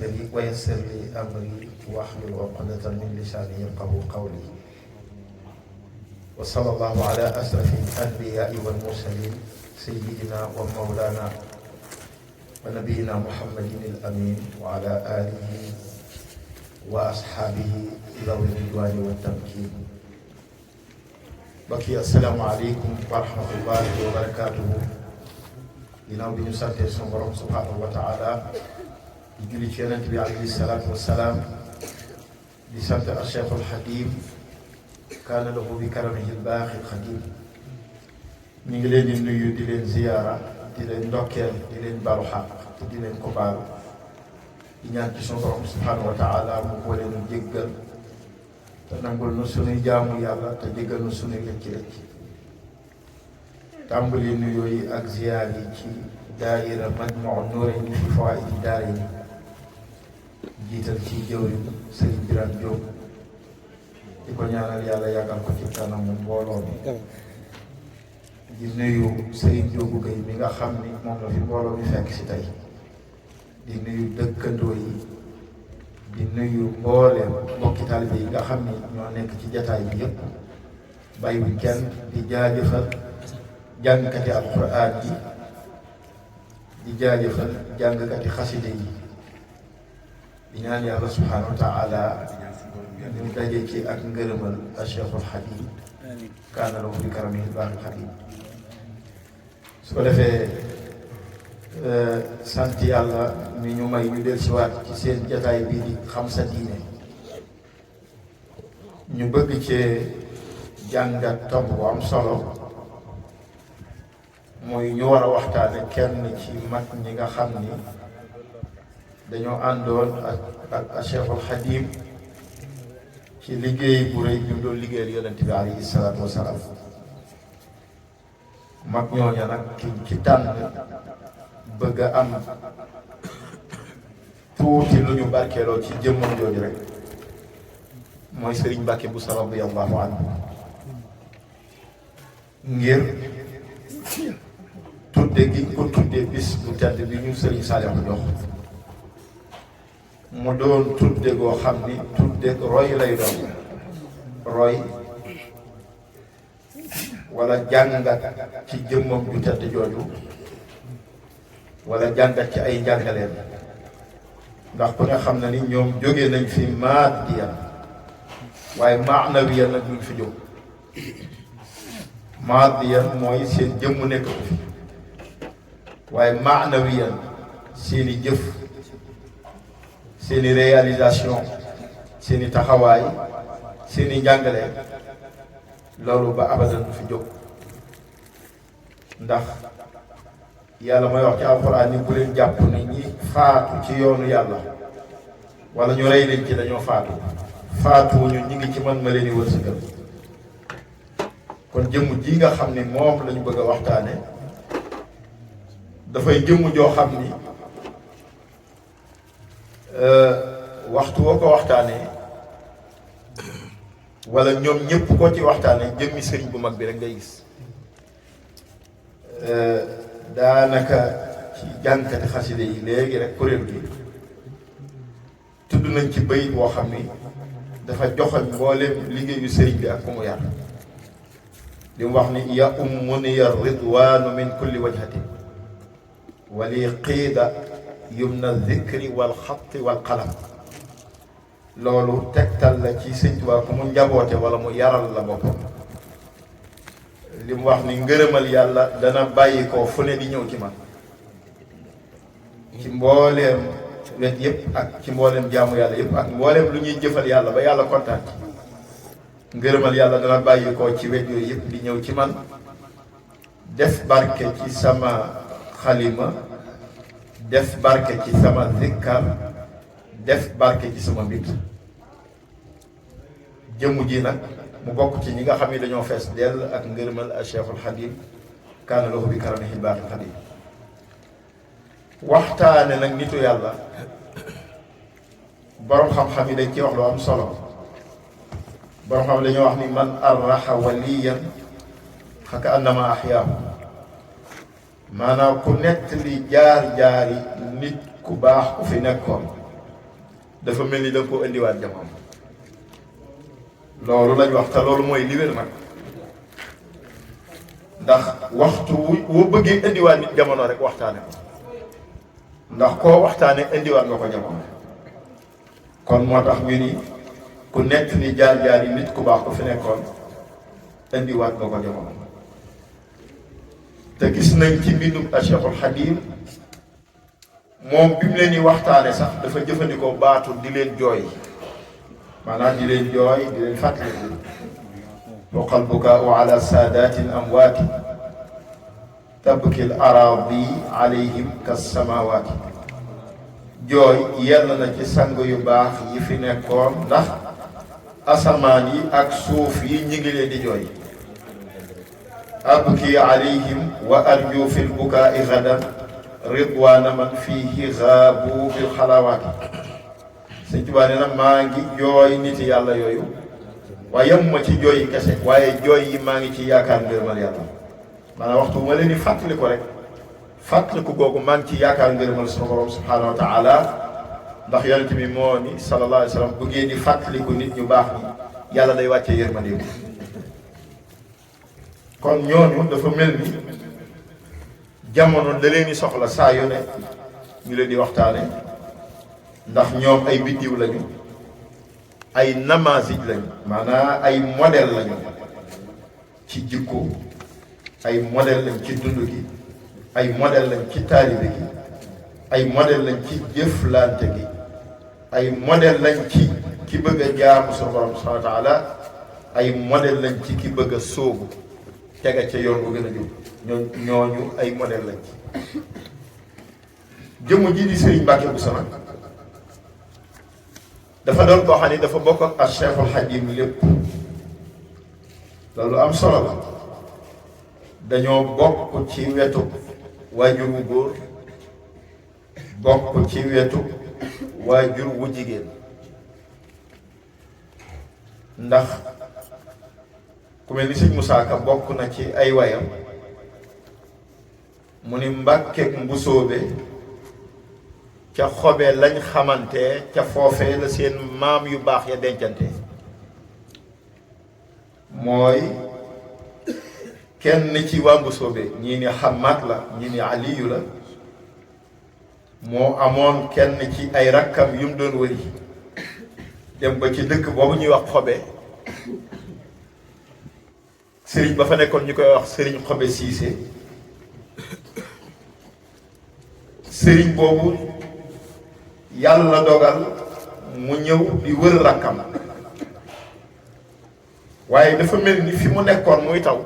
صدري ويسر لي أمري واحلل عقدة من لساني يفقهوا قولي وصلى الله على أشرف الأنبياء والمرسلين سيدنا ومولانا ونبينا محمد الأمين وعلى آله وأصحابه ذوي الرضوان والتمكين. بقي السلام عليكم ورحمة الله وبركاته. ginnaaw bi ñu sante sunu borom subhanahu wa taala di julli ci yonent bi alayhi salaatu wassalaam di sant al Cheikhul Xadim kaana lahu bi karamihi al-baaxi al-xadim. ñu ngi leen di nuyu di leen ziyaara di leen ndokkeel di leen balu xaq te di leen ko baalu di ñaan ci sunu borom subhanahu wa taala mu ko leen jéggal te nangul nu sunuy jaamu yàlla te jéggal nu sunuy rëcc-rëcc. tàmbali nuyoo yi ak ziyaar yi ci daayira Majmahun Nurayni fi fawaa'idi daarayni jiital ci jëwriñ Sëriñ Birane Diop di ko ñaanal yàlla yàggal ko ci kanamu mbooloo mi. di nuyu Sëriñ Diop Gueye mi nga xam ni moom la fi mbooloo mi fekk si tey. di nuyu dëkkandoo yi di nuyu mbooleem mbokki taalibe yi nga xam ni ñoo nekk ci jataay bi yëpp bàyyiwuñ kenn di jaajëfal jàngkati alquran yi di jaajëfal jàngkati xaside yi di ñaan yàlla subhanahu wa taala ñu daje ci ak ngërëmal a Cheikhul Xadim kaana lahu bi karamihi al-baaxi al-xadim. su ko defee sant yàlla mi ñu may ñu del siwaat ci seen jataay bii di xam sa diine ñu bëgg cee jàngat tomb bu am solo mooy ñu war a waxtaane kenn ci mag ñi nga xam ni dañoo àndoon ak Cheikhul Xadim ci liggéey bu rëy bi mu doon liggéeyal yonent bi alayhi salaatu wasalaam. mag ñooña nag ci tànn bëgg a am tuuti lu ñu barkeeloo ci jëmmam jooju rek mooy Sëriñ Mbàkke Buso radiyallahu anhu ngir tudde gi ko tudde bis bu tedd bi ñu Sëriñ Saalihu jox mu doon tudde goo xam ni tudde roy lay doon roy wala jàngat ci jëmmam ju tedd jooju wala jàngat ci ay njàngaleen ndax ku nga xam na ni ñoom jóge nañ fi maadiyan waaye maanawiyan nag duñ fi jóg. maadiyan mooy seen jëmm nekk ko fi waaye maanawiyan seeni jëf seeni réalisation seeni taxawaay seeni njàngale loolu ba abadan du fi jóg. ndax yàlla mooy wax ci alxuraan ni bu leen jàpp ne ñi faatu ci yoonu yàlla wala ñu rey leen ci dañoo faatuwuñu ñi ngi ci man ma leen di wërsëgal. kon jëmm ji nga xam ni moom lañu bëgg a waxtaane dafay jëmm joo xam ni waxtu woo ko waxtaanee wala ñoom ñëpp koo ci waxtaanee jëmmi sëriñ bu mag bi rek ngay gis. daanaka ci jànkati xaside yi léegi rek kuréel gi tudd nañ ci bayit boo xam ni dafa joxoñ mboolem liggéeyu sëriñ bi ak ku mu yar. li mu wax ni ya ummuni ridwaanu min kulli wajhatin wali qiida yumna zikri wal xatti wal qalam. loolu tegtal la ci Sëñ Tuubaa ku mu njaboote wala mu yaral la boppam. li mu wax ni ngërëmal yàlla dana bàyyi ko fu ne di ñëw ci man ci mbooleem wet yëpp ak ci mbooleem jaamu yàlla yëpp ak mbooleem lu ñuy jëfal yàlla ba yàlla kontaan ci ngërëmal yàlla dana bàyyi ko ci wet yooyu yëpp di ñëw ci man def barke ci sama xalima def barke ci sama zikkar def barke ci sama mbir. jëmm ji nag mu bokk ci ñi nga xam ne dañoo fees dell ak ngërëmal a Cheikhul Xadim kaana lahu bi karamihi al-baaxi al-xadim. waxtaane nag nitu yàlla borom xam-xam yi dañ ci wax lu am solo. borom xam dañoo wax ni man arraxa waliyan fa ka annama axyaahu. maanaam ku nettali jaar-jaari nit ku baax ku fi nekkoon dafa mel ni da nga ko indiwaat jamono loolu lañ wax te loolu mooy li wér nag ndax waxtu woo bëggee indiwaat nit jamono rek waxtaane ko ndax koo waxtaane indiwaat nga ko jamono kon moo tax ñu ni ku nekk ni jaar-jaar yi nit ku baax ko fi nekkoon indiwaat nga ko jamono te gis nañ ci mbindum Cheikhul Xadim moom bi mu leen di waxtaane sax dafa jëfandikoo baatu di leen jooy maanaam di leen jooy di leen fàttaliku waqal bukaau ala saadatin amwaati tabki l araadi alayhim kasamawaati jooy yell na ci sang yu baax yi fi nekkoon ndax asamaan yi ak suuf yi ñi ngi leen di jooy abki alayhim wa arju fi lbukaai gadan ridwaana man fiihi gaabu bil xalawaati Sëñ Tuubaa nee na maa ngi jooy nit yàlla yooyu waaye yemuma ci jooy yi kese waaye jooy yi maa ngi ci yaakaar ngërëmal yàlla maanaam waxtu bu ma leen di fàttali ko rek fàttaliku googu maa ngi ci yaakaar ngërëmal sunu borom subhaanahu wa taala ndax yonent bi moo ni sallallahu alayhi wa sallam bu ngeen di fàttaliku nit ñu baax ñi yàlla day wàccee yërmande kon ñooñu dafa mel ni jamono da leen di soxla saa yu ne ñu leen di waxtaane ndax ñoom ay biddiw lañu ay namazij lañu maanaam ay modèle lañu ci jikko ay modèle lañ ci dund gi ay modèle lañ ci taalibe gi ay modèle lañ ci jëflante gi ay modèle lañ ci ki bëgg a jaamu sunu borom subhanahu wa taala ay modèle lañ ci ki bëgg a sóobu tega ca yoon bu gën a jub ñooñu ay modèle lañ ci jëmm ji di Serigne Mbacke Bousso nag dafa doon koo xam ni dafa bokk ak Cheikhul Xadim lépp loolu am solo la dañoo bokk ci wetu waajur wu góor bokk ci wetu waajur wu jigéen ndax ku mel ni Sëñ Musaa Ka bokk na ci ay wayam mu ni Mbàkkeek Mbusoobe ca xobe lañ xamante ca foofee la seen maam yu baax ya dencante mooy kenn ci waa Mbusoobe ñii ni Xamaat la ñii ni Aliyu la moo amoon kenn ci ay rakkam yu mu doon wëri dem ba ci dëkk boobu ñuy wax xobe sëriñ ba fa nekkoon ñu koy wax sëriñ xobe siise sëriñ boobu yàlla dogal mu ñëw di wër rakkam waaye dafa mel ni fi mu nekkoon muy taw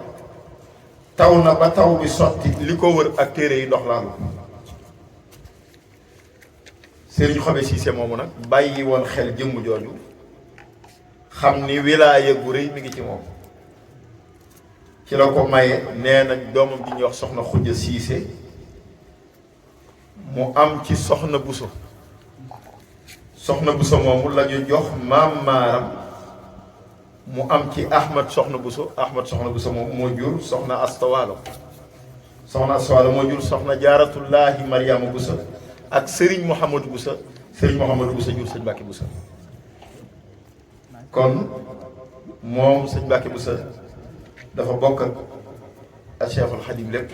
na ba taw bi sotti li ko wër ak téere yi ndox laalu sëriñ xobe siise moomu nag bàyyi woon xel jëmm jooju xam ni wilaaya gu rëy mi ngi ci moom ci la ko maye nee nañ doomam di ñuy wax soxna Xujja Siise mu am ci soxna Buso moomu la ñu jox maam maaram mu am ci Ahmad soxna Buso moomu moo jur soxna Astawaalo moo jur soxna Jaaratullaahi Mariama Buso ak Serigne Mouhamadou Buso jur sëñ Mbàkke Buso kon moom sëñ Mbàkke Buso dafa bokk ak Cheikhul Xadim lépp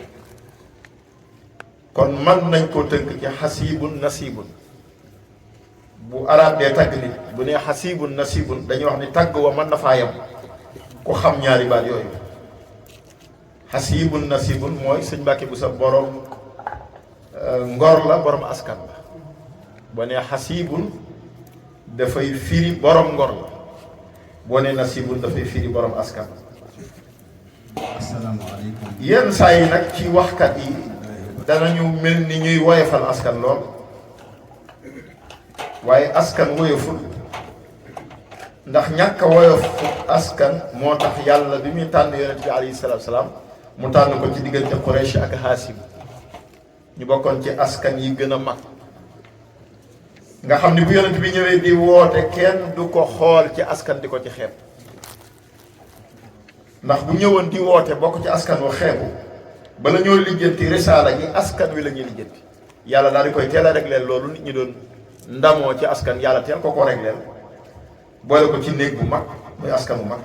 kon man nañ koo tënk ci xasiibun nasiibun bu arab dee tagg nit bu nee xasiibun nasiibun dañuy wax ni tagg wa mën na faa yem ku xam ñaari baat yooyu xasiibun nasiibun mooy sëñ Mbàkke Buso borom ngor la borom askan la boo nee xasiibun dafay firi borom ngor la boo nee nasiibun dafay firi borom askan la asalaamaaleykum. yenn saa yi nag ci waxkat yi danañu mel ni ñuy woyofal askan lool waaye askan woyoful ndax ñàkk a woyof askan moo tax yàlla bi muy tànn yonent bi alayhi salaatu salaam mu tànn ko ci diggante Quraysh ak Haasim ñu bokkoon ci askan yi gën a mag nga xam ni bu yonent bi ñëwee di woote kenn du ko xool ci askan di ko ci xeeb ndax bu ñëwoon di woote bokk ci askan wa xeebu bala ñoo lijjanti risaala gi askan wi la ñuy lijjanti yàlla daal di koy teel a réglé loolu nit ñi doon ndamoo ci askan yàlla teel ko régleel boole ko ci néeg bu mag muy askan bu mag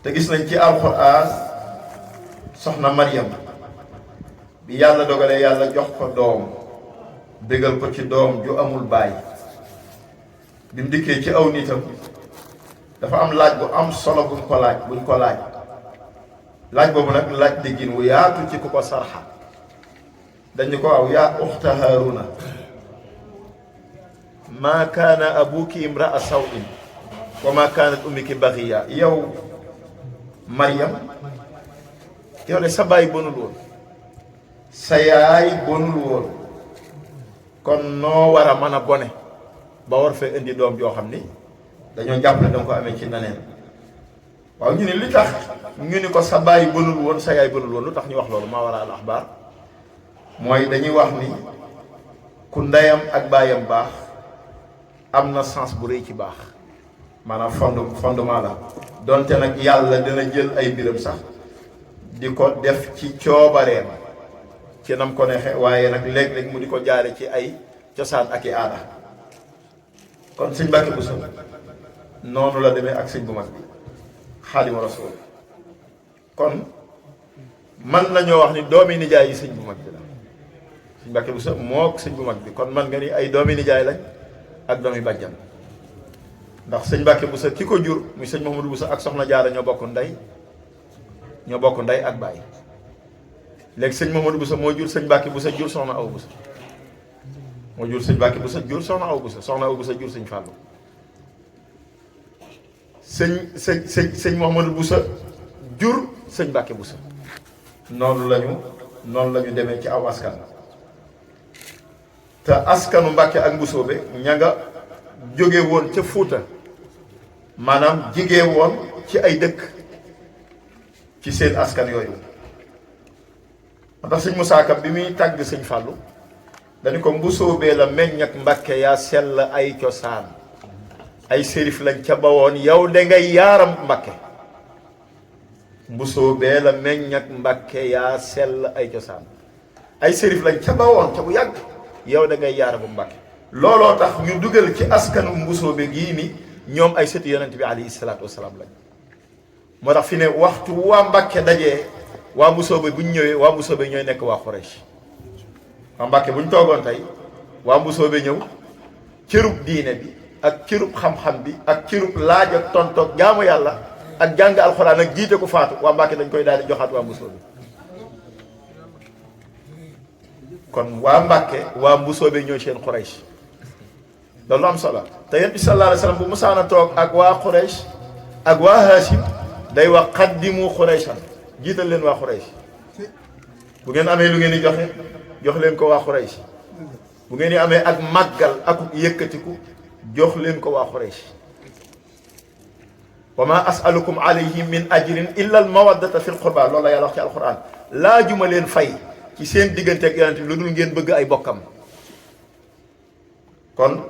te gis nañ ci alxuraan soxna Maryam bi yàlla dogalee yàlla jox ko doom bégal ko ci doom ju amul baay bi mu dikkee ci aw nitam dafa am laaj bu am solo buñ ko laaj boobu nag laaj déggin wu yaatu ci ku ko sarxa dañu ko aw yaa uxta Haaruna maa kaana abuki imraa sawin wa maa kaanat ummuki baxiya yow Maryam yow de sa baay bonul woon sa yaay bonul woon kon noo war a mën a bone ba war fee indi doom joo xam ni dañoo jàpp ne danga ko amee ci naneen waaw ñu ne li tax ñu ni ko sa baay bonul woon sa yaay bonul woon lu tax ñu wax loolu maa wara al axbaar mooy dañuy wax ni ku ndeyam ak baayam baax am na sens bu rëy ci baax maanaam fondement la donte nag yàlla dina jël ay mbiram sax di ko def ci coobareem ci nam ko neexe waaye nag léeg-léeg mu di ko jaare ci ay cosaan ak i aada kon sëñ Mbàkke Buso noonu la demee ak sëñ bu mag bi Xaadimu Rasuul kon man nañoo wax ni doomi nijaay yi sëñ bu mag bi la sëñ Mbàkke Buso mook sëñ bu mag bi kon man nga ni ay doomi nijaay lañ ak doomi bàjjan ndax sëñ Mbàkke Buso ki ko jur muy sëñ Mouhamadou Buso ak soxna Jaara ñoo bokk ndey ak baay léegi sëñ Mouhamadou Buso moo jur sëñ Mbàkke Buso jur soxna Awa Buso moo jur sëñ Mbàkke Buso jur soxna Awa Buso jur sëñ Fàllu sëñ Mouhamadou Buso jur sëñ Mbàkke Buso noonu lañu demee ci aw askan te askanu Mbàkke ak Mbusoobe ña nga jóge woon ca Fuuta maanaam jigee woon ci ay dëkk ci seen askan yooyu moo tax sëñ Musaa Ka bi muy tàgg sëñ Fàllu dañu ko Mbusoobe la meññ ak Mbàkke yaa sell ay cosaan ay sérif lañ ca bawoon yow de ngay yaaram Mbàkke Mbusoobe la meññ ak Mbàkke yaa sell ay cosaan ay sérif lañ ca bawoon ca bu yàgg yow da ngay yaara bu Mbàkke looloo tax ñu dugal ci askanu Mbusoobe gii ni ñoom ay sëti yonent bi alayhi salaatu wasalaam lañ moo tax fi ne waxtu waa Mbàkke dajee waa Mbusoobe bu ñu ñëwee waa Mbusoobe ñooy nekk waa Xuraysh waa Mbàkke bu ñu toogoon tey waa Mbusoobe ñëw cërub diine bi ak cërub xam-xam bi ak cërub laaj ak tontoog jaamu yàlla ak jàng alxuraan ak jiite ko faatu waa Mbàkke dañ koy daal di joxaat waa Mbusoobe kon waa Mbàkke waa Mbusoobe ñooy seen Xuraysh loolu am solo te yonent bi sallallahu alayhi wa sallam bu musaana toog ak waa Xuraysh ak waa Haashim day wax xaddimu Xurayshan jiital leen waa Xuraysh bu ngeen amee lu ngeen di jox leen ko waa Xuraysh bu ngeen di amee ak màggal ak yëkkatiku jox leen ko waa Xuraysh wa ma asalukum alayhi min ajrin illa al mawaddata fi l qurba loolu la yàlla wax ci alquran laajuma leen fay ci seen diggante ak yonent bi lu dul ngeen bëgg ay bokkam kon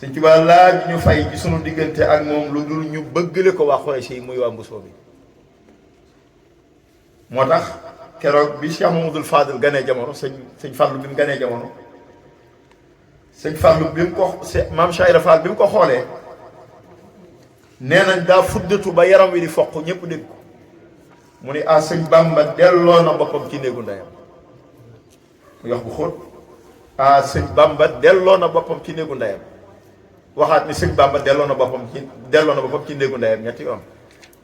Sëñ Tuubaa laaj ñu fay ci sunu diggante ak moom lu dul ñu bëggale ko waa Xuraysh yi muy waa Mbusoobe moo tax keroog bi Cheikh Mamadou Fadil ganee jamono sëñ Fallu bi mu ganee jamono sëñ Fallu bi mu ko maam Cheikh Fall bi mu ko xoolee nee nañ daa fuddatu ba yaram wi di foq ñëpp dégg ko mu ni sëñ Bàmba delloo na boppam ci néegu ndeyam mu yox bu xóot sëñ Bàmba delloo na boppam ci néegu ndeyam waxaat ni sëñ Bàmba delloo na boppam ci néegu ndeyam ñetti yoon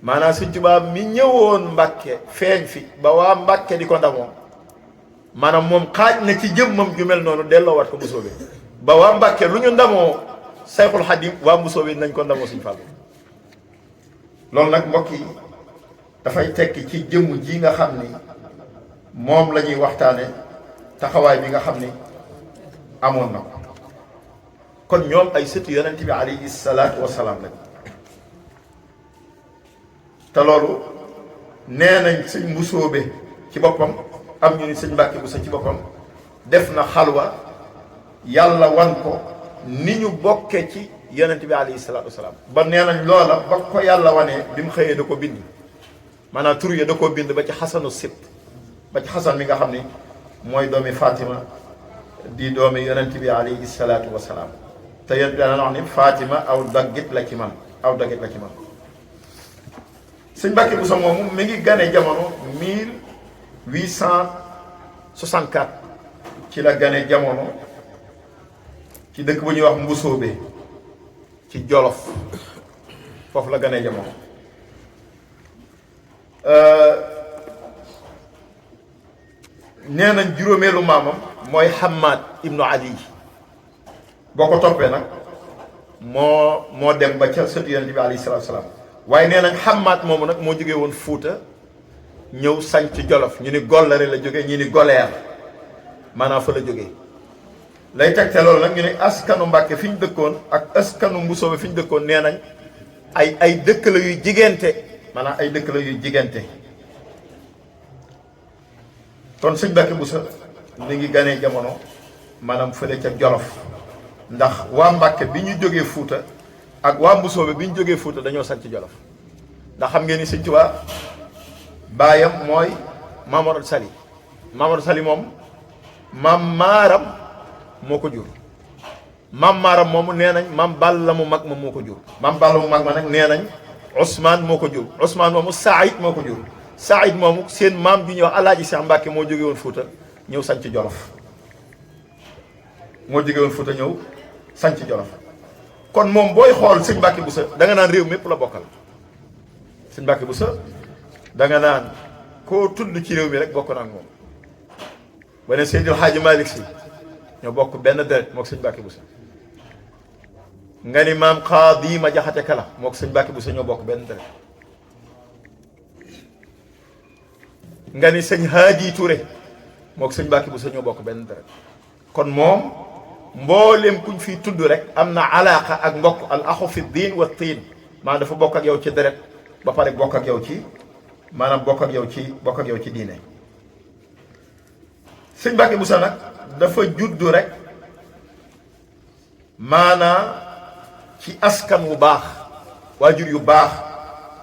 maanaam sëñ Tuubaa mi ñëwoon Mbàkke feeñ fi ba waa Mbàkke di ko ndamoo maanaam moom xaaj na ci jëmmam ju mel noonu delloo wat ko Mbusoobe ba waa Mbàkke lu ñu ndamoo Sayxul Xadiim waa Mbusoobe nañ ko ndamoo sëñ Fallu loolu nag mbokk yi dafay tekki ci jëmm ji nga xam ni moom la ñuy waxtaane taxawaay bi nga xam ni amoon na ko kon ñoom ay sëtu yonent bi alayhi salaatu wasalaam lañ te loolu nee nañ sëñ Mbusoobe ci boppam am ñu ni sëñ Mbàkke Buso ci boppam def na xalwa yàlla wan ko ni ñu bokke ci yonent bi alayhi salaatu wasalaam ba nee nañ loola ba ko yàlla wanee bi mu xëyee da ko bind maanaam tur ya da koo bind ba ci xasanu sibt ba ci xasan mi nga xam ni mooy doomi Fatima di doomi yonent bi alayhi salaatu wasalaam te yonent bi dana wax ni Fatima aw daggit la ci man aw daggit la ci man. sëñ Mbàkke Buso moomu mi ngi gane jamono 1864 ci la gane jamono ci dëkk bu ñuy wax Mbusoobe ci Jolof foofu la gane jamono. nee nañ juróomeelu maamam mooy Hamad ibnu Ali boo ko toppee nag moo dem ba ca sëtu yonent bi alayhi salaatu salaam waaye nee nañ Hamad moomu nag moo jógee woon Fuuta ñëw sanc Jolof ñu ni Gollare la jógee ñu ni Goleer maanaam fa la jógee lay tegte loolu nag ñu ni askanu Mbàkke fi ñu dëkkoon ak askanu Mbusoobe fi ñu dëkkoon nee nañ ay dëkk la yuy jigéente maanaam ay dëkk la yuy jigéente. kon sëñ Mbàkke Buso mi ngi ganee jamono maanaam fële ca Jolof ndax waa Mbàkke bi ñu jógee Fuuta ak waa Mbusoobe bi ñu jógee Fuuta dañoo sanc Jolof ndax xam ngeen ni sëñ Tuubaa baayam mooy Mamadou Sali moom maam maaram moo ko jur maam maaram moomu nee nañ maam Balla mu mag ma moo ko jur maam Balla mu mag ma nag nee nañ Ousmane moo ko jur Ousmane moomu Saïd moo ko jur Saïd moomu seen maam ju ñuy wax Alaaji Seex Mbàkke moo jóge woon Fuuta ñëw sanc Jolof ñëw sanc Jolof kon moom booy xool sëñ Mbàkke Buso da nga naan réew mépp la bokkal sëñ Mbàkke Buso da nga naan koo tudd ci réew mi rek bokk na ak moom ba ne Seydil Haaji Malick Si ñoo bokk benn deret moo ko sëñ Mbàkke Buso nga ni maam Xaadi ma Jaxate Kala moo ko sëñ Mbàkke Buso ñoo bokk benn deret nga ni sëñ Haadi Touré moo ko sëñ Mbàkke Buso ñoo bokk benn deret kon moom mboolem kuñ fiy tudd rek am na alaaqa ak mbokk al axu fi diin wa tiin maanaam dafa bokk ak yow ci deret ba pare bokk ak yow ci maanaam bokk ak yow ci diine. sëñ Mbàkke Buso nag dafa juddu rek maanaam ci askan wu baax waajur yu baax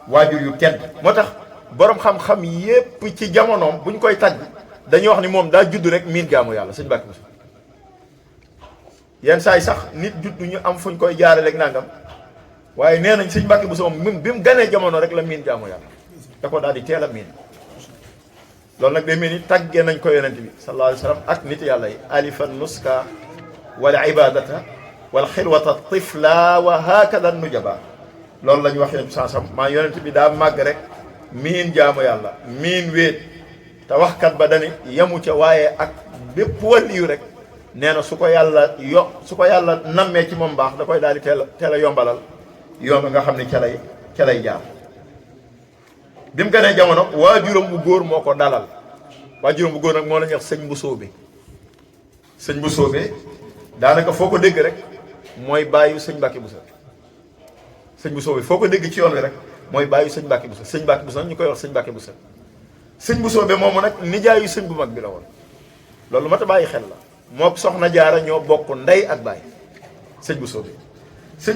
waajur yu tedd moo tax boroom xam-xam yépp ci jamonoom buñ koy tagg dañuy wax ni moom daa juddu rek miin jaamu yàlla sëñ Mbàkke Buso yenn saa yi sax nit juddu ñu am fuñ koy jaare rek nangam waaye nee nañ sëñ Mbàkke Buso moom bi mu ganee jamono rek la miin jaamu yàlla da ko daal di teel a miin loolu nag day mel ni tàggee nañ ko yonent bi sallallahu alayhi wa sallam ak nit yàlla yi alifan nuska wala ibadata wala xilwata tifla wa hakada nujaba loolu la ñu wax yonent bi sansam maa yonent bi daa màgg rek miin jaamu yàlla miin wéet te waxkat ba dani yamu ca waaye ak bépp waliyu rek nee na su ko yàlla nammee ci moom baax da koy daal di teel a yombalal yoon nga xam ne ca lay jaar. bi mu gënee jamono waajuram bu góor moo ko dalal waajuram bu góor nag moo la ñuy wax sëñ Mbusoobe daanaka foo ko dégg rek mooy bàyyu sëñ Mbàkke Buso sëñ Mbusoobe foo ko dégg ci yoon wi rek mooy bàyyu sëñ Mbàkke Buso sëñ Mbàkke Buso nag ñu koy wax sëñ Mbàkke Buso sëñ Mbusoobe moomu nag nijaayu sëñ bu mag bi la woon loolu mat a bàyyi xel la mook soxna Jaara ñoo bokk ndey ak baay sëñ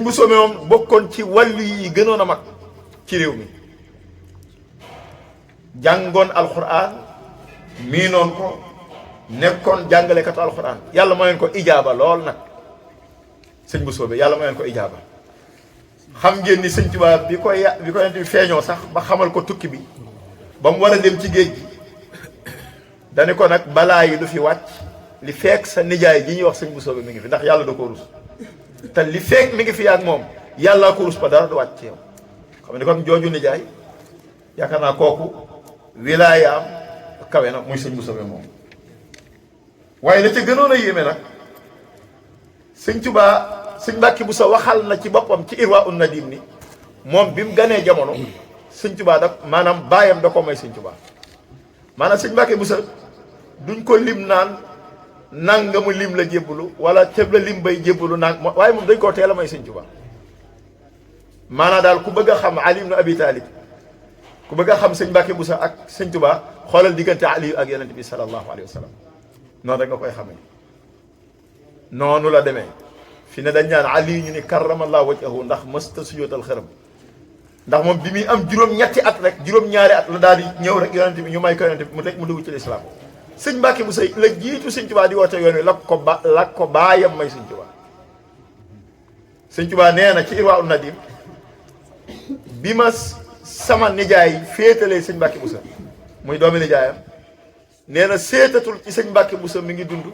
Mbusoobe moom bokkoon ci wàllu yi gënoon a mag ci réew mi jàngoon alxuraan miinoon ko nekkoon jàngalekatu alxuraan yàlla mayoon ko ijaaba lool nag sëñ Mbusoobe yàlla mayoon ko ijaaba xam ngeen ni sëñ Tuubaa bi ko yonent bi feeñoo sax ba xamal ko tukki bi ba mu war a dem ci géej gi dani ko nag balaa yi du fi wàcc li fekk sa nijaay ji ñuy wax sëñ Mbusoobe mi ngi fi ndax yàlla da ko rus te li fekk mi ngi fi ak moom yàlla ko rus ba dara du wàcc ci yow xam ne kon jooju nijaay yaakaar naa kooku wilaayaam kawe na muy sëñ Mbusoobe moom waaye la ca gënoon a yéeme nag sëñ Mbàkke Buso waxal na ci boppam ci Irwaa Nadim ni moom bi mu ganee jamono sëñ Tuubaa da maanaam baayam da ko may sëñ Tuubaa maanaam sëñ Mbàkke Buso duñ ko lim naan nangamu lim la jébbalu wala teb la lim bay jébbalu nang waaye moom dañ koo teel a may sëñ Tuubaa maanaam daal ku bëgg a xam Ali ibn Abi Talib ku bëgg a xam sëñ Mbàkke Buso ak sëñ Tuubaa xoolal diggante Ali ak yonent bi sallallahu alayhi wa sallam noonu rek nga koy xamee noonu la demee fi ne dañ ñaan Ali ñu ni karramallahu wajhahu ndax mësta sujootal xërëm ndax moom bi muy am juróom-ñetti at rek juróom-ñaari at la daal di ñëw rek yonent bi ñu may ko yonent bi mu rek mu dugg ci lislaam sëñ Mbàkke Buso la jiitu sëñ Tuubaa di woote yoon wi la ko baayam may sëñ Tuubaa. sëñ Tuubaa nee na ci Irwaa Nadim bi ma sama nijaay féetalee sëñ Mbàkke Buso muy doomi nijaayam nee na séetatul ci sëñ Mbàkke Buso mi ngi dund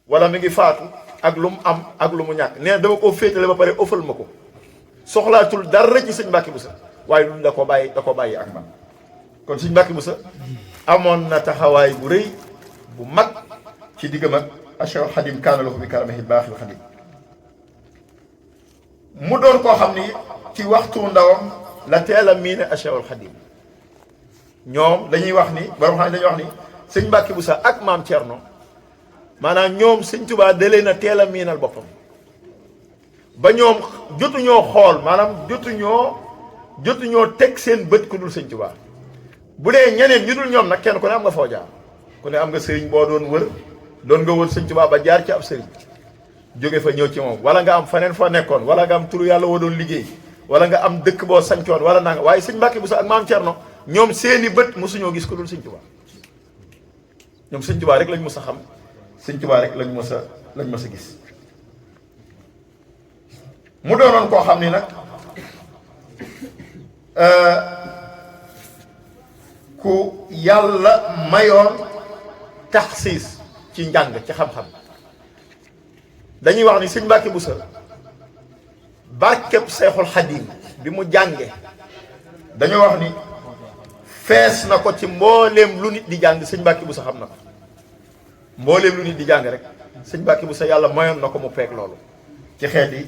wala mi ngi faatu ak lu mu am ak lu mu ñàkk nee na dama koo féetale ba pare ëffal ma ko soxlaatul dara ci sëñ Mbàkke Buso waaye lu da ko bàyyi ak man. kon sëñ Mbàkke Buso amoon na taxawaay bu rëy bu mag ci diggam ak Cheikhul Xadim kaana lahu bi karamihi baaxil xadim mu doon koo xam ni ci waxtu ndawam la teel a miine Cheikhul Xadim ñoom dañuy wax ni borom xam ne dañuy wax ni sëñ Mbàkke Buso ak maam Thierno maanaam ñoom sëñ Tuubaa da leen a teel a miinal boppam ba ñoom jotuñoo xool maanaam jotuñoo teg seen bët ku dul sëñ Tuubaa. bu dee ñeneen ñu dul ñoom nag kenn ku ne am nga foo jaar ku ne am nga sëriñ boo doon nga wër sëñ Tuubaa ba jaar ci ab sëriñ jóge fa ñëw ci moom wala nga am faneen fa nekkoon wala nga am turu yàlla woo doon liggéey wala nga am dëkk boo sancoon wala nanga waaye sëñ Mbàkke Buso ak maam Thierno ñoom seeni bët mosuñoo gis ku dul sëñ Tuubaa ñoom sëñ Tuubaa rek lañ mos a xam sëñ Tuubaa rek lañ mos a gis mu doonoon koo xam ni nag ku yàlla mayoon taxsiis ci njàng ci xam-xam dañuy wax ni sëñ Mbàkke Buso barkeb Seexul Xadiim bi mu jànge dañoo wax ni fees na ko ci mbooleem lu nit di jàng sëñ Mbàkke Buso xam na ko mbooleem lu nit di jàng rek sëñ Mbàkke Buso yàlla mayoon na ko mu peeg loolu ci xeeti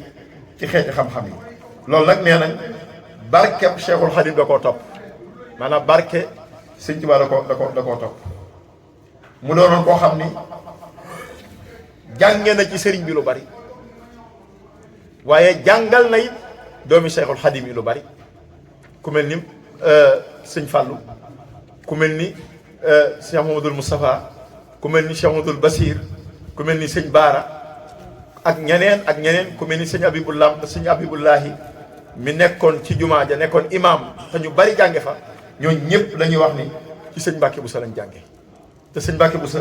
xam-xam yi loolu nag nee nañ barkeb Seexul Xadiim da koo topp maanaam barke sëñ Tuubaa da koo topp mu doonoon koo xam ni jànge na ci sëriñ bi lu bari waaye jàngal na it doomi Seexul Xadiim yi lu bari ku mel ni sëñ Fàllu ku mel ni Cheikh Mamadul Moustapha ku mel ni Cheikh Mamadul Basir ku mel ni sëñ Baara ak ñeneen ku mel ni sëñ Abibullahi mi nekkoon ci jumaa ja nekkoon imam te ñu bari jànge fa ñooñu ñëpp lañuy wax ni ci sëñ Mbàkke Buso lañ jànge te sëñ Mbàkke Buso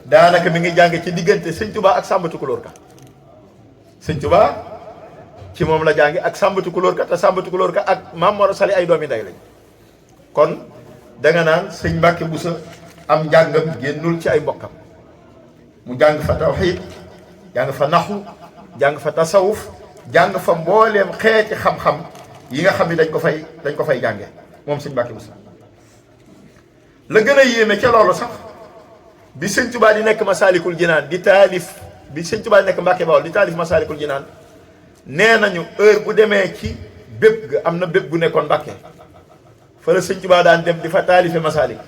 daanaka mi ngi jànge ci diggante sëñ Tuubaa ak Sàmba Tukulóor Ka sëñ Tuubaa ci moom la jànge ak Sàmba Tukulóor Ka te Sàmba Tukulóor Ka ak Maam Mor Sali ay doomi ndey lañ kon danga naan sëñ Mbàkke Buso am njàngam génnul ci ay mbokkam mu jàng fa tawxiid jàng fa naxu jàng fa tasawuf jàng fa mbooleem xeeti xam-xam yi nga xam ni dañ ko fay jànge moom sëñ Mbàkke Buso la gën a yéeme ca loolu sax bi sëñ Tuubaa di nekk Masaalikul Jinaan di taalif bi sëñ Tuubaa di nekk Mbàkke Bawol di taalif Masaalikul Jinaan nee nañu heure bu demee ci bépp ga am na bépp bu nekkoon Mbàkke fa la sëñ Tuubaa daan dem di fa taalife Masaalik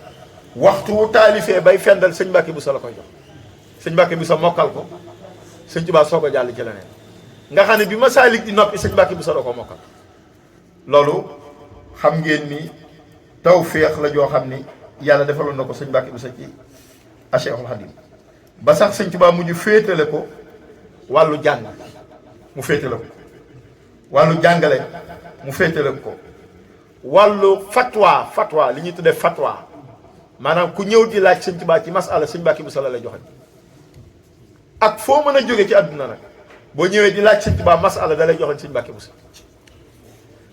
waxtu wu taalifee bay fendal sëñ Mbàkke Buso la koy jox sëñ Mbàkke Buso mokkal ko sëñ Tuubaa soog a jàll ci leneen nga xam ne bi Masaalik di noppi sëñ Mbàkke Buso la ko mokkal loolu xam ngeen ni tawféex la joo xam ni yàlla defaloon na ko sëñ Mbàkke Buso ci Cheikhul Xadim ba sax sëñ Tuubaa mujj féetale ko wàllu jàng mu féetale ko wàllu jàngale mu féetale ko wàllu fatwa li ñuy tuddee fatwa maanaam ku ñëw di laaj sëñ Tuubaa ci masala sëñ Mbàkke Buso la lay joxe ak foo mën a jóge ci àdduna nag boo ñëwee di laaj sëñ Tuubaa masala da lay joxe sëñ Mbàkke Buso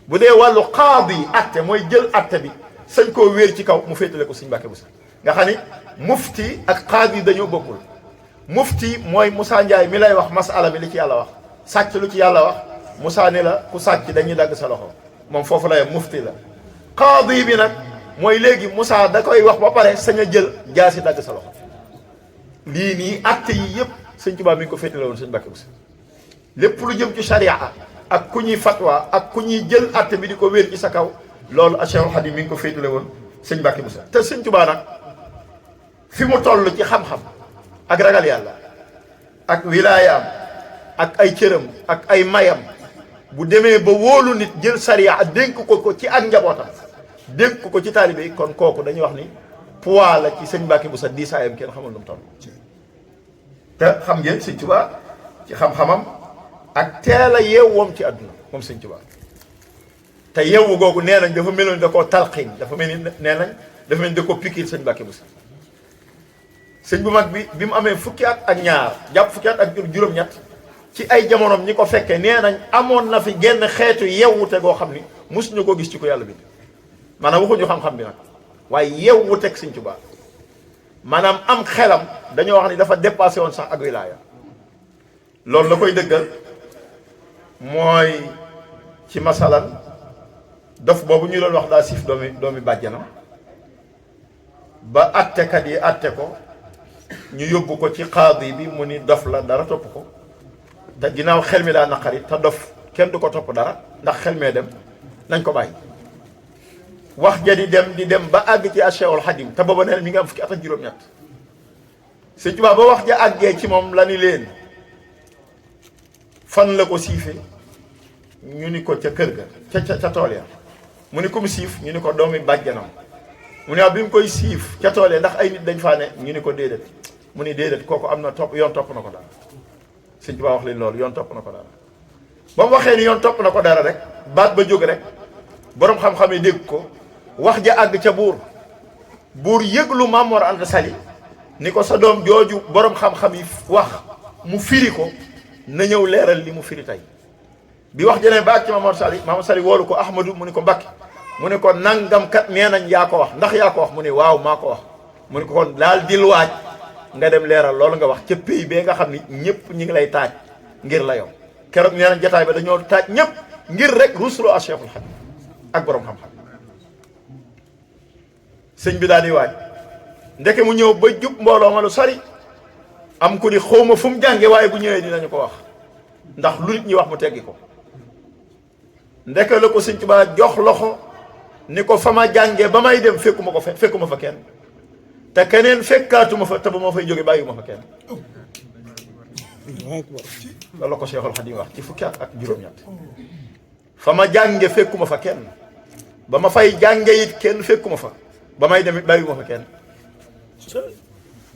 bu dee wàllu qaadi yi atte mooy jël atte bi sañ koo wéer ci kaw mu féetale ko sëñ Mbàkke Buso nga xam ni mufti ak qaadi yi dañoo bokkul mufti mooy Moussa Ndiaye mi lay wax masala bi li ci yàlla wax sàcc lu ci yàlla wax Moussa ni la ku sàcc dañuy dagg sa loxo moom foofu la yem mufti la qaadi bi nag mooy léegi Moussa da koy wax ba pare sañ a jël jaasi dagg sa loxo lii nii atte yi yëpp sëñ Tuubaa mi ngi ko féetale woon sëñ Mbàkke Buso lépp lu jëm ci sharia ak ku ñuy fatwa ak ku ñuy jël atte bi di ko wéer ci sa kaw loolu Cheikhul Xadim mi ngi ko féetale woon sëñ Mbàkke Buso te sëñ Tuubaa nag fi mu toll ci xam-xam ak ragal yàlla ak wilaayaam ak ay cëram ak ay mayam bu demee ba wóolu nit jël sariya dénk ko ci ak njabootam dénk ko ci taalibe yi kon kooku dañuy wax ni poids la ci sëñ Mbàkke Buso diisaayam kenn xamul nu mu toll te xam ngeen sëñ Tuubaa ci xam-xamam ak teel a yeewoom ci àdduna moom sëñ Tuubaa te yeewu googu nee nañ dafa meloon da koo talxiin dafa mel ni nee nañ dafa mel ni da koo pikiir sëñ Mbàkke Buso sëñ bu mag bi mu amee fukki at ak ñaar jàpp fukki at ak juróom-ñett ci ay jamonoom ñi ko fekkee nee nañ amoon na fi genn xeetu yewwute goo xam ni mosuñu ko gis ci ko yàlla bi maanaam waxuñu xam-xam bi nag waaye yewwuteeg sëñ Tuubaa maanaam am xelam dañoo wax ni dafa dépassé woon sax ak wilaaya loolu la koy dëggal mooy ci masalan dof boobu ñu doon wax daa siif doomi bàjjanam ba attekat yi atte ko ñu yóbbu ko ci qaadi bi mu ni dof la dara topp ko te ginnaaw xel mi daa naqari te dof kenn du ko topp dara ndax xel mee dem nañ ko bàyyi wax ja di dem ba àgg ci Cheikhul Xadim te booba neen mi ngi am fukki at ak juróom-ñett Sëñ Tuubaa ba wax ja àggee ci moom la ni leen fan la ko siife ñu ni ko ca kër ga ca tool ya mu ni ko mu siif ñu ni ko doomi bàjjanam mu ne bi mu koy siif ca tool ya ndax ay nit dañ faa ne ñu ni ko déedéet mu ni déedéet kooku am na topp yoon topp na ko dara Sëñ Tuubaa wax leen loolu yoon topp na ko dara ba mu waxee ni yoon topp na ko dara rek baat ba jóg rek boroom xam-xam yi dégg ko wax ja àgg ca buur yëglu Maam Mor Anta Sali ni ko sa doom jooju boroom xam-xam yi wax mu firi ko na ñëw leeral li mu firi tey bi wax jëlee ba ak ci Maam Mor Sali woolu ko Ahmadu mu ni ko Mbàkke mu ni ko nangam kat nee nañ yaa ko wax ndax yaa ko wax mu ni waaw maa ko wax mu ni ko kon daal dil waaj nga dem leeral loolu nga wax ca pays bee nga xam ni ñëpp ñi ngi lay taaj ngir la yow keroog nee nañ jataay ba dañoo taaj ñëpp ngir rek rusuloo a Cheikhul Xadim ak boroom xam-xam sëñ bi daal di waaj ndeke mu ñëw ba jub mbooloo ma lu sori am ku di xawma fu mu jànge waaye bu ñëwee dinañu ko wax ndax lu nit ñi wax mu teggi ko ndeke la ko sëñ Tuubaa jox loxo ni ko fa ma jànge ba may dem fekkuma fa kenn te keneen fekkaatuma fa te ba ma fay jóge bàyyiwuma fa kenn loolu la ko Cheikhul Khadim wax ci fukki at ak juróom-ñett fa ma jànge fekkuma fa kenn ba ma fay jànge it kenn fekkuma fa ba may dem it bàyyiwuma fa kenn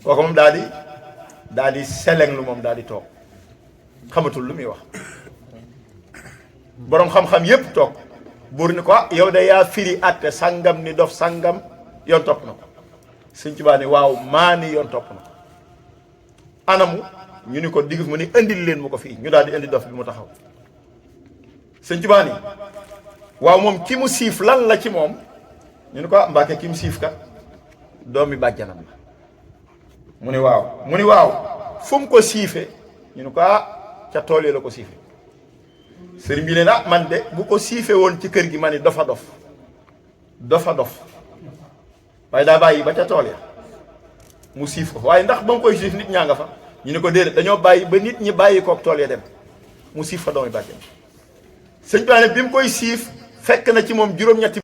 kooku moom daal di seleng lu moom daal di toog xamatul lu muy wax boroom xam-xam yépp toog buur ni ko yow de yaa firi atte sangam ni dof sangam yoon topp na ko Sëñ Tuubaa ni waaw maa ni yoon topp na ko anamu ñu ni ko digg mu ni indil leen mu ko fii ñu daal di indi dof bi mu taxaw Sëñ Tuubaa ni waaw moom ki mu siif lan la ci moom ñu ni ko Mbàkke ki mu siif kat doomi bàjjanam la mu ni waaw fu mu ko siife ñu ni ko ca tool yi la ko siife sëriñ bi ne man de bu ko siife woon ci kër gi ma ni dofa dof waaye daa bàyyi ba ca tool ya mu siif ko waaye ndax ba mu koy siif nit ñaa nga fa ñu ne ko déedéet dañoo bàyyi ba nit ñi bàyyi kook tool ya dem mu siif fa doomi bàjjan sëñ bi ne bi mu koy siif fekk na ci moom juróom-ñetti